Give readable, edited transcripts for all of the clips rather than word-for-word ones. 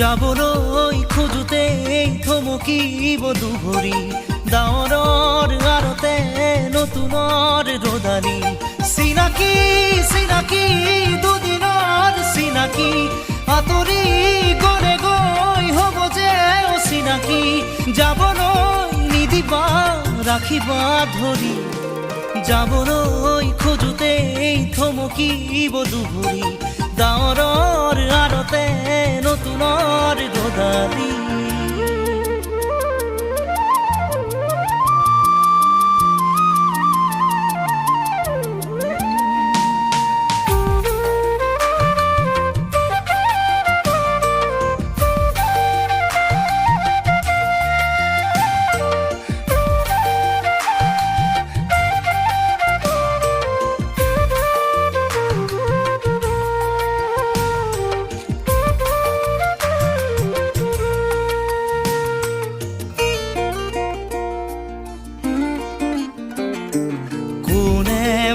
যাবলৈ খোজোতে থমকিব দুভৰি ডাৱৰৰ আৰতে নতুনৰ ৰদালি চিনাকি চিনাকি দুদিনৰ চিনাকি আঁতৰি গলে গৈ হ'ব যে অচিনাকি যাবলৈ নিদিবা ৰাখিবা ধৰি যাবলৈ খোজোতে থমকিব দুভৰি ডাৱৰৰ আৰতে নতুনৰ ৰদালি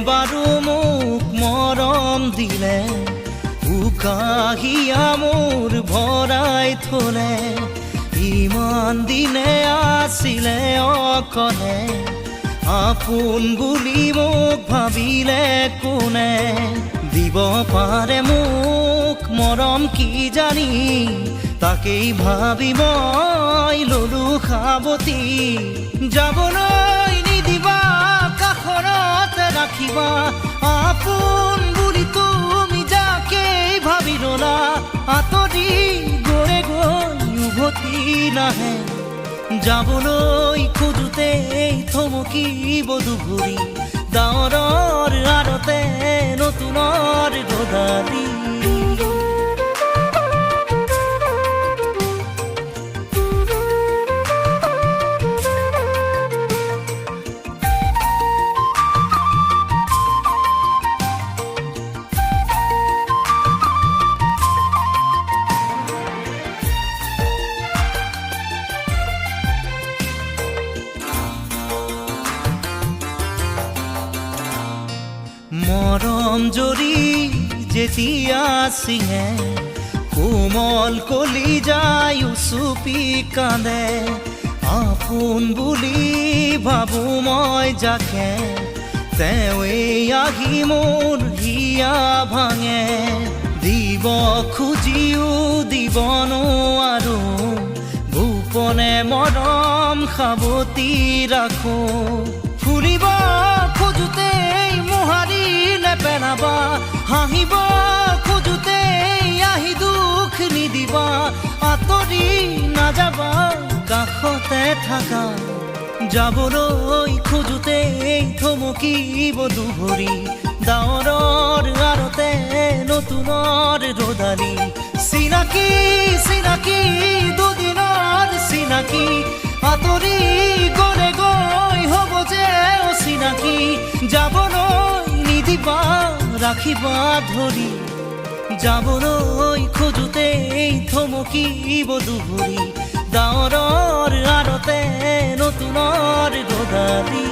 বাৰু মোক মৰম দিলে উকাহিয়া মোৰ ভৰাই থলে ইমান দিনে আছিলে অকলে আপোন বুলি মোক ভাবিলে কোনে দিব পাৰে মোক মৰম কি জানি তাকেই ভাবি মই ললো সাৱতি যাবলৈ নিদিবা কাষৰতে ৰাখিবা আপোন বুলি তুমি যাকেই ভাবি ললা আঁতৰি গৈ গৈ উভতি নাহে যাবলৈ খোজোতে থমকিব দুভৰি ডাৱৰৰ আৰতে নতুনৰ ৰদালি মৰম জৰি যেতিয়া চিঙে কোমল কলিজাই উচুপি কান্দে আপোন বুলি ভাবো মই যাকে তেৱেই আহি মোৰ হিয়া ভাঙে দিব খুজিও দিব নোৱাৰো গোপনে মৰম সাৱতি ৰাখো ফুৰিব খোজোতে মোহাৰি নেপেলাবা হাঁহিব খোজোতে আহি দুখ নিদিবা আঁতৰি নাযাবা কাষতে থাকা যাবলৈ খোজোতে থমকিব দুভৰি ডাৱৰৰ আৰতে নতুনৰ ৰদালি চিনাকি চিনাকি দুদিনৰ চিনাকি আঁতৰি গলে গৈ হ'ব যে অচিনাকি যাবলৈ নিদিবা ৰাখিবা ধৰি যাবলৈ খোজোতে থমকিব দুভৰি ডাৱৰৰ আৰতে নতুনৰ ৰদালি